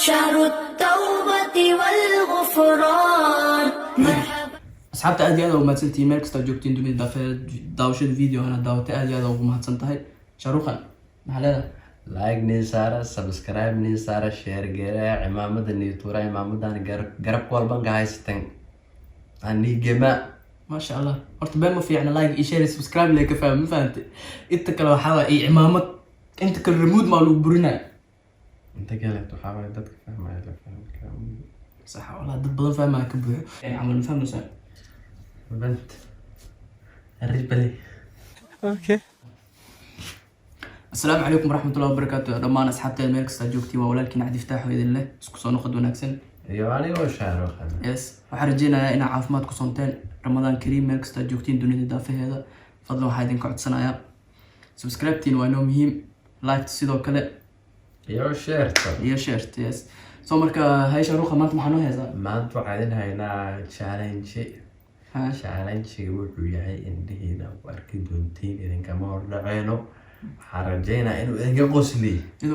شهر التوبة والغفران. مرحبا أصحابتا aad iyo aad ugu mahadsantihiin meel kasta joogtiin dunida daawashada video ana daawatay aad iyo aad ugu mahadsan tahay sharuqan maxaa leedahay like nin saara subscribe nin saara share geeya cimaamada niitura cimaamadan garab walban ka haystaan ani gema ما شاء الله horta been ma fiicna like iyo share subscribe like ka faham ma fahamtay inta kale waxa waa ay cimaamad inta kale remote ma lagu burinaa inta kale waxa waa dadka fahmaya la fahmka صح والله dad badan fahmaa ka buuxo yani amal fahmaysaa bent الرجبلي اوكي السلام عليكم ورحمة الله وبركاته دمان أصحابتي مeel kasta joogtiin waa walaalkiin Cabdi Fataax oo idin leh isku soo noqod wanaagsan iyo aniga shaaro khan yes waxaan rajeynayaa inaad caafimaad ku soonteen Ramadaan Kariim meel kasta joogtiin dunida daafaheeda fadlan waxaan idin ka codsanayaa subscribe-tiin waa inoo muhiim like sidoo kale iyo share yes soo marka hay sharuqa maanta maxaa noo heesaa maanta waxaan idin haynaa challenge wuxuu yahay indhihiina ku arki doontiin idinkama hordhaceeno waxaan rajeynayaa inuu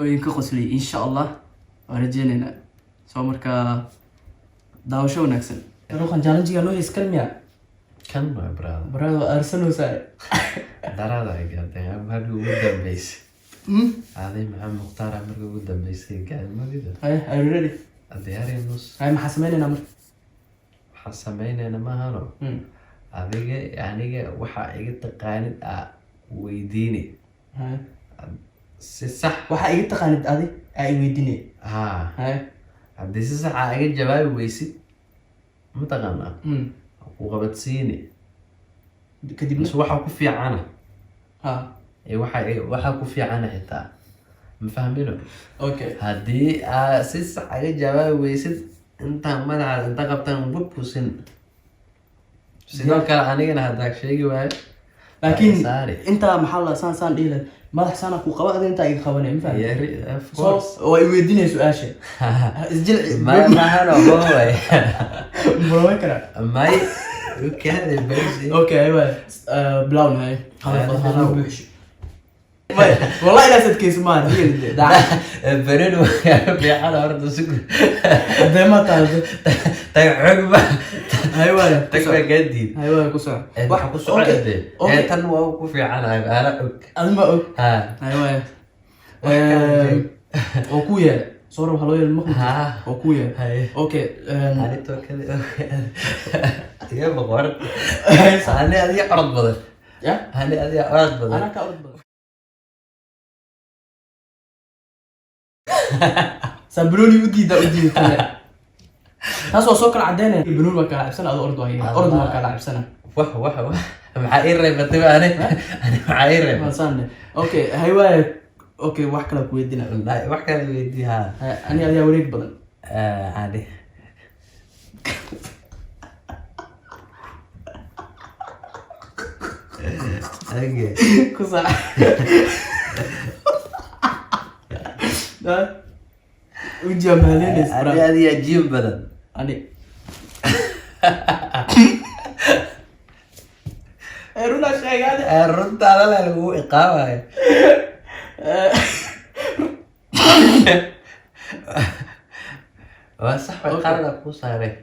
idinka qosliyo insha Allah waan rajeynaynaa soo marka daawasho wanaagsan sharuqan challenge-ga noo hees kalmiya kan waa brado Arsenal saay darada ay gaartay markii ugu dambeysay هذه مع مختار مرة قدام بيصير قاعد ما قدر. are you ready? الدياري النص. هاي محسمين أنا حسمين أنا ما هنو. هذه يعني وحقيقة تقاند ويديني. هاي. صح. وحقيقة تقاند هذه ويديني. ها. هاي. هذه صح حقيقة جواب ويسي. متقنا. وقبت سيني. كدبنا. بس وحق في عنا. ها. waxa ku fiican xitaa ma fahmino okay hadii si sax ah jawaab weysid inta madaxa inta qabtaan bukusin sidoo kale anigana hadaa sheegi waayo laakiin inta maxaa la saan dhilay madax sana ku qabada inta ay qabanay ma fahmay oo ay weydiinay su'aasha isjil ma hano way bro kara may okay aywa blown hay hana buush والله لا تتكيس ما هي ده بريدو في حاله ارض سكر ده ما تعرف تقعد ايوه تقعد جديد ايوه كسر واحد كسر عدي تن واو في عنا انا انا ها ايوه اوكويا صورة حلوة المخ اوكويا اوكي انا تو كده يا بقور انا هذه عرض بدل يا هذه عرض بدل انا كعرض بدل سبروني ودي كله هسه سوكر عدينا البنون ما كان لعب سنه أرض وهي أرض ما كان لعب سنه وح معايير ريبتي انا معايير ما صارنا اوكي هيوا اوكي واحد لك ويدينا لا واحد ويديها انا ادي اوريك بدل عادي اوكي كوسا ده وجمالين هذه عجيب بدل اني رونا شيء هذا الرد على هو اقامه وصح القرن ابو صاري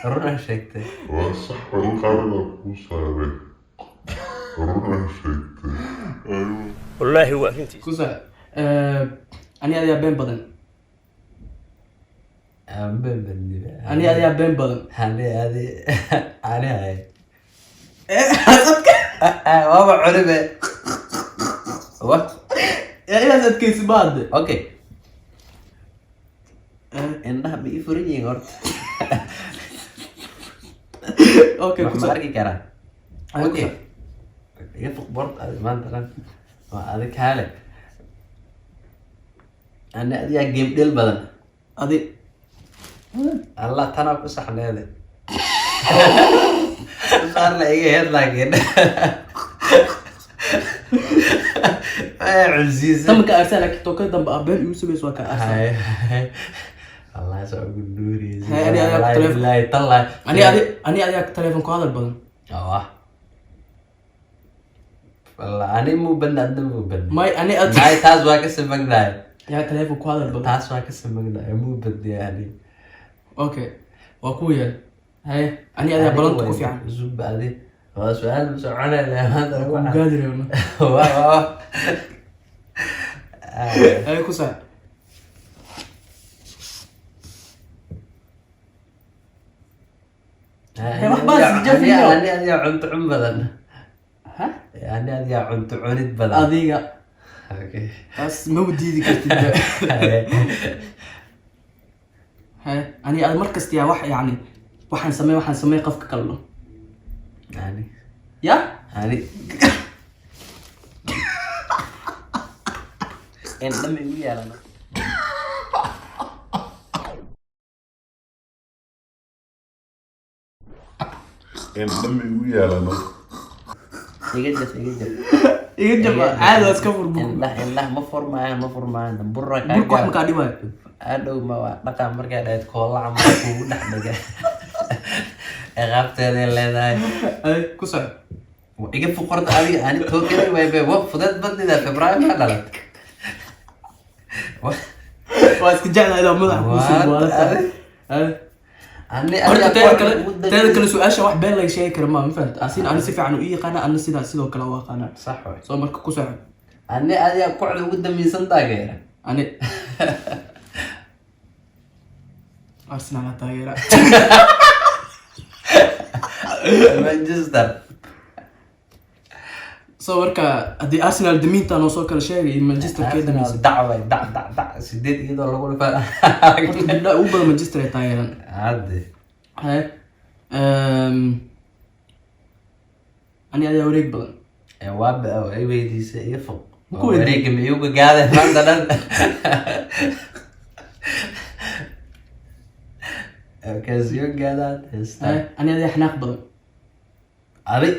رونا شيكتي وصح القرن ابو صاري رونا شيكتي ايوه والله هو فهمتي كوسا اني ادي بين بدن اني ادي بين بدن انا هاي بابا عربي وات يا الى زاد كيس بعد اوكي انها بيفرني غرت اوكي كنت اركي كرا اوكي يفق برض ما انت هذيك حالك انا ادي جيم ديل بدن ادي الله تنا صح هذا صار لي هيد لكن عزيز تم كارسلك توكل دم ابل يوسف يسوا كارسل الله يسوي دوري لا يطلع اني ادي تليفون كو هذا بدن والله انا مو بنادم مو بن ما انا هاي تاز واك اسمك داي yaa taleefon ku hadal badan taas waa ka samagna muu badiyay yani okay waa ku yeel haye ani adaa balanta ku fiican zumba adi waa su'aal soconay hada ku gaadireeno waa haye ku saar wax baas jafiyo ani adiga cunto cun badan ha ani adiga cunto cunid badan adiga okay taas ma wadiidi kartid haye ani aad markasta yaa wax yani waxaan sameey qofka kalno yani ya yani en dhamay u yeelana Dami u yeelano. iga jaf iga jaba caadi waa iska furbu indah ma furmaan burra ka burku wax ma kaa dhibayo adow ma waa dhaqan markay dhayd koola camal kugu dhex dhiga qaabteeda leedahay haye ku saar iga fuqarta adiga ani tookada way bay waa fudad badida February ma dhalat waa iska jeclahay ilaa madaxa ku soo waalata haye ani horta teeda kale su-aasha wax been laga sheegi kara ma fahanta asin ani si fiican u yaqaana ana sidaa sidoo kale u aqaana sax way soo marka ku saar ani adiga kooxda ugu dameysan taageera ani Arsenal taageera Manchester soo marka haddii Arsenal damiintaan oo soo kala sheegay Manchester kee dameysa dacway dac sideed iyadoo lagu dhifaa horta ugu badan Manchester ay taageeraan عادي haye ani adaa wareeg badan واب او اي ويديسه يفوق Ku weydiin. وريق ميوغا قاعده ما دان كاز يوغ قاعده است haye ani adaa xanaaq badan ادي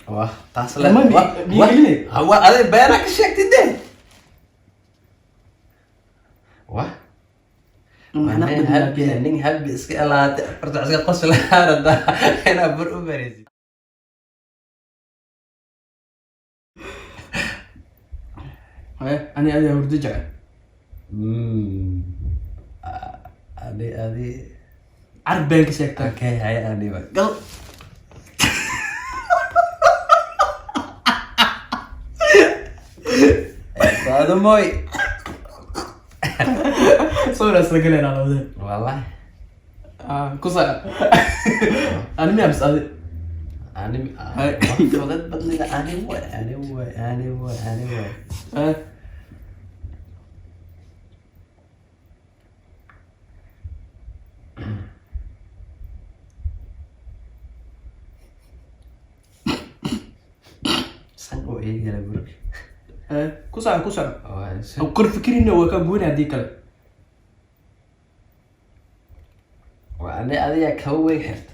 واه تصل لما بيجي هو ادي بينك شكت ده واه xanaaq انا badan هبي اني هبي اسك لا ارجع اسك قصل هذا انا برو بريز haye ani adaa hurdo jecel ادي carab been ka sheegtaa اوكي هاي ادي بقى gal هذا موي sawiraas la galeynaa labadeen والله ku saar ani miyaa bis adi أنا فضلت بدلي أنا هو haye سنقو إيه يا برك haye ku saar aan kor fikirina waa ka gooni haddii kale وأنا أذي كوي حرت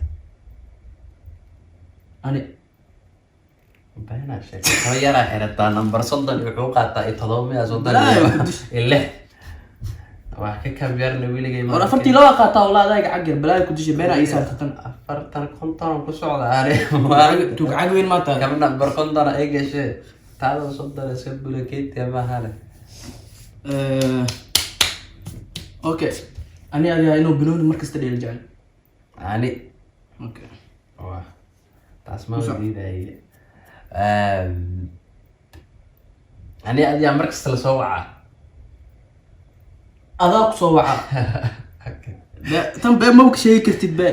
ani بينا شيء هو يرى حرت أنا برصدن الحقوق تا يتضامن أصدن لا يكدش إلا وحكي كم يرن ويلي جاي war afartii laba qaataa walaa adayga cagir balaa ku dishay beena ay saartatan أفرتن كنتم كسر على tug cag weyn maanta كم نمبر كنتم إيش شيء تعالوا صدق سب لكيت يا ما هلا okay ani adaa inuu binooni markasta dheeli jecel يعني okay واه تسمع وصع. جديدة هي أنا أدي عمرك استلسوعة adaa ku soo waca tan bee maba ka sheegi kartid bee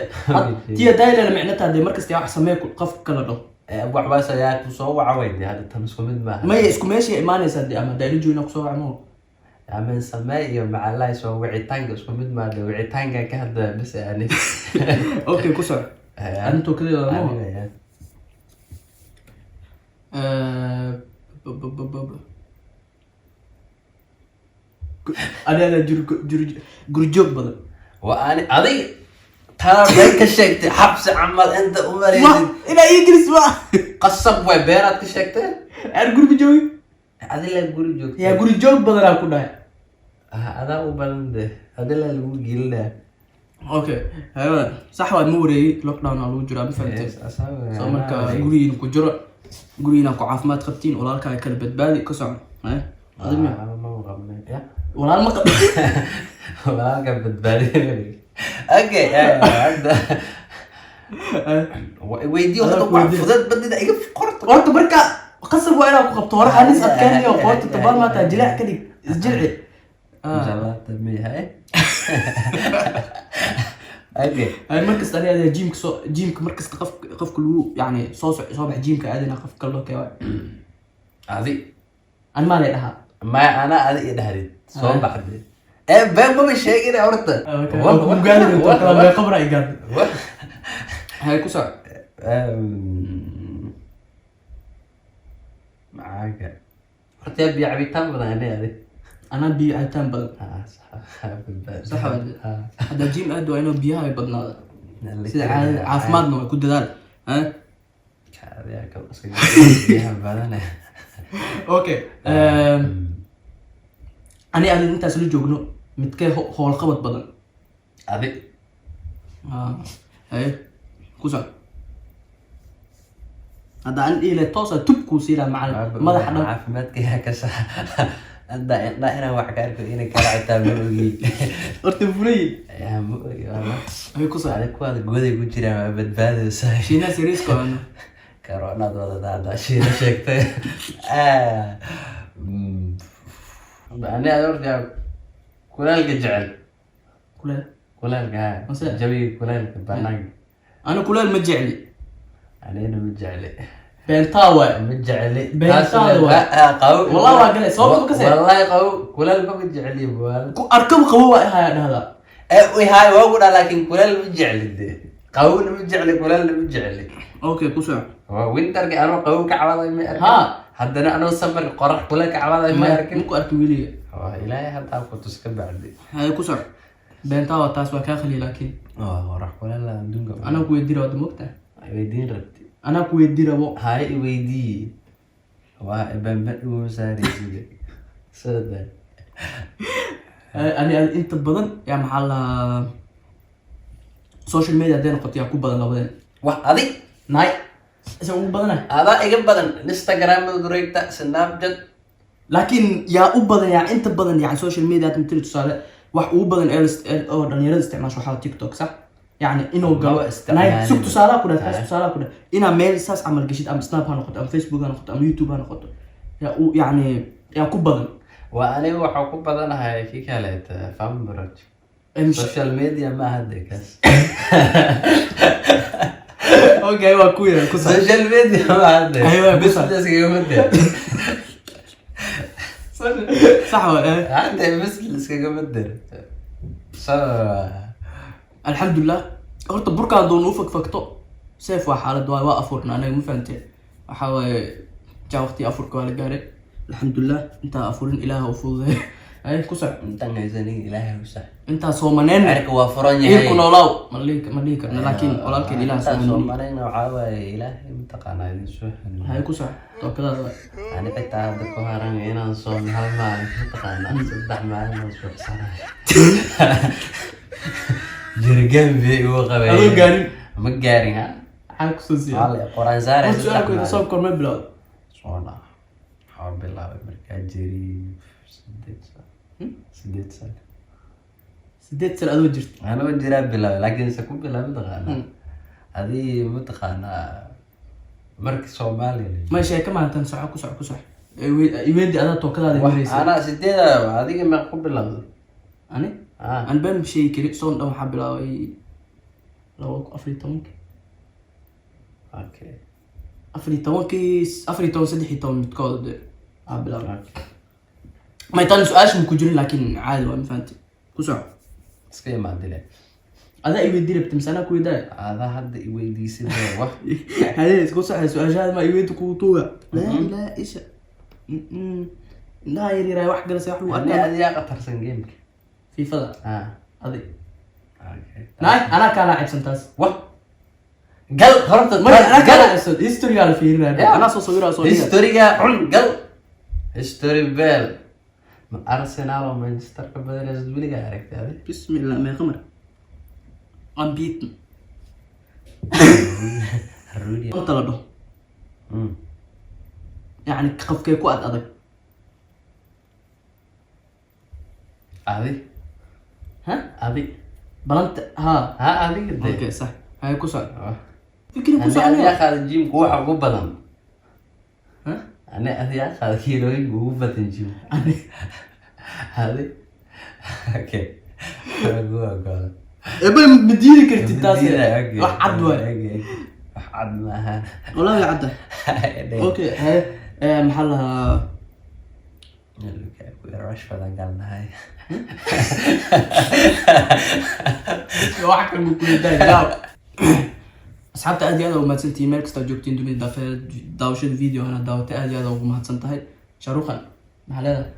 tiya daayilana micnata hadee markasta wax samee qof kala dho أبو عباس يا كسوعة وين هذا تمسكوا من ما maya isku meesha imaanaysa hadee ama daayilo joogna ku soo waca moo من سماء مع الله يسوي وعيتانج اسمه من ما ده وعيتانج كهذا بس يعني okay ku soco arintoo kaliya moo ani adaa gurjoog badan وأنا أدي ترى بيك شكت حبس عمل أنت أمري inaa ii gelis ma قصب وبيرات شكت aan guriga joogin أدي لا يقول جوك yaa guri joog badanaa ku dhahay هذا هو بلده هذا لا يقول جيله okay hayo sax waad ma wareeyay lockdown aa lagu jiraa ma fahamtay soo marka gurigiina ku jiro gurigiina ku caafimaad qabtiin walaalkaa kala badbaadi ka soco adiga ما غمنا walaal ma qabto walaalka badbaadinay okay hadda weydiyo Adaa hadda ku weydiin. fudud badida iga qorto horta marka qasab waa inaad ku qabto hore halis adkeeniyo qoorta tabaal maata jilaac ka dhig isjilci inshallah tamihay okay ay markasta aniga jimka markasta qofka lagu yani soo bax jimka aadina qofka loo keeyo adi an ma lay dhahaa ma ana adi idhahdid soo baxday been ma sheegin horta ku gaari inta kala way qabra igad hay ku soo معاك horta biyo cabitaan badan adi ana biyo cabitaan badan صح ولا هذا جيم ادو انه بيها بدنا سيده عافمادنا way ku dadaal ha kaadiya ka iska biyaha badan okay ani intaas la joogno midkee hool qabad badan adi hay ku soo hada aan ile toosa tubku siila macalin madaxa dhan caafimaadka ka sax anda ina wax ka arko inay kala citaan moogi horta furay ya moogi ay ku soo adi kuwada goday ku jiraan badbaado saay shiina series ko ano corona dada shiina sheegtay ani horta kulaalka jecel kulaalka jawi kulaalka banaan ana kulal ma jecli anina ma jecli bentawa ma jecli bentawa qaw والله waa galay sababta ka see wallahi qaw kulal ma jecli bal ku arkab qawo waa haya dhahda way hay waa ku laakiin kulal ma jecli qaw ma jecli kulal ma jecli okay ku soo waa winter ka ano qaw ka cawaday ma arkin ha haddana ano samar qorax kulal ka cawaday ma arkin ku arki wiliga waa ilaahay hadda ku tuska bacdi hay ku soo bentawa taas waa ka khali laakiin qorax kulal la dunga ana ku weydiro wada mogta weydiin rabti ana ku weydiro hay weydii waa bamba uu saaraysiga sada ani inta badan yaa maxaa la social media hadday noqoto yaa ku badan labadeen wax adig nay isa ugu badana adaa iga badan instagram dureegta snapchat laakiin yaa u badan yaa inta badan yani social media hadda matali tusaale wax ugu badan oo dhalinyarada isticmaasho waxaa tiktok sax يعني إنه قال نايت سوق تسالة كده فاس تسالة كده إنا ميل ساس عمل جشيد أم سناب هنقط أم فيسبوك هنقط أم يوتيوب هنقط يعني يا كوبا وأنا وحكوب بدنا هاي في كالات فهم برج السوشيال ميديا ما هديكس أوكي أيوة كويا السوشيال ميديا ما هديك أيوة بس بس كده صح ولا عندي بس كده مدر الحمد لله horta burka doon u fakfakto safe waa xaalad waa afurna anaga ma fahanteen waxa way waqti afurka waa la gaaray alxamdulillah inta afurin ilaaha u fududay ay ku sax inta ngaysanin ilaahay u sax inta soomaneen arka waa furan yahay ku noolaw ma dhihi karna laakiin walaalkeen ilaaha soomaneen waxa way ilaahay mutaqaana idin soo xanuun hay ku sax tookada ani xitaa hadda ku haran inaan soo hal maalin mutaqaana saddex maalin oo soo saaray jirgan bi uu qabay ayu gaarin ma gaarin ha xaq soo siya wala quraan saare su'aal ku soo korma bilaw soona xaw bilaw marka jiri sideed adoo jirto ana ma jira bilaw laakiin sa ku bilaw maqaana adi mutaqaana marka Soomaaliya ma sheeka maantan sax ku sax iweedi ada tookadaada maraysa ana sideeda adiga ma ku bilaw ani an baan shay kale soo dhan waxa bilaaway 2014 okay 14 midkood bilaaway ما يطلع سؤالش مكجرين لكن عادي وأنا فهمت كوسع اسكي ما عندي لك هذا يودي بتمسنا كويدا هذا حد يودي سيده واحد هذا كوسع سؤال هذا ما يودي كوتوه لا إيش لا يري راي واحد جلس يحلو أنا هذه قطر سنجيمك في فضا هذه اوكي أنا كان لاعب سنتاس واه قل خرطت أنا كان لاعب هيستوري على فيه أنا صغيرة هيستوري قل هيستوري بيل أرسنال ومانشستر كبدل يزد بلي عرفت هذه بسم الله ما خمر unbeaten الرودي طلبه يعني قف كي كو أدق adi ها adi بلنت ها ha adiga dee اوكي صح هاي كوسا Ah. فكرة Ani كوسا adiga عليها qaada jimka waxa ugu badan ها ani adiga qaada kiilooyinka ugu badan jimka adi okay waa gool ابي مديني كرتي تاسي واحد عدوى wax cad maaha والله يا عدى اوكي هاي محلها rush badan galnahay واحد كان بيقول ده asxaabta aad iyo aad ugu mahadsantihiin meel kasta joogtiin dunida daafeed daawashada video hana daawatay aad iyo aad ugu mahadsan tahay sharuuqan maxaa leedahay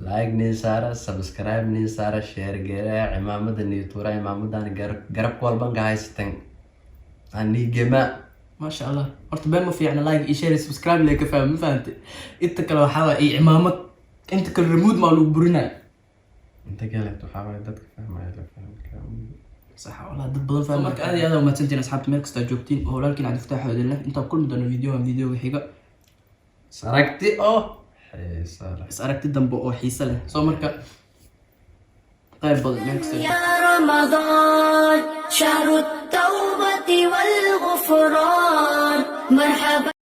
like nin saara subscribe nin saara share geera cimaamada ni tuura cimaamadan garab walban ka haysatan ani gema maasha allah horta been ma fiicna like iyo share subscribe like faham ma fahamtay inta kale waxaa waa iyo cimaamad inta kale remote ma lagu burinaa inta kale waxaa way dadka fahmaya la fahmaya صح والله dad badan fahmay marka aad iyo aad ugu mahadsantihiin asxaabta meel kasta joogtiin oo walaalkiin Cabdi Fataax Xoodile inta kulmi doono video xiga saragti oo xiisale is aragti dambe oo xiiso leh soo marka qayb badan meel kasta يا رمضان شهر التوبة والغفران مرحبا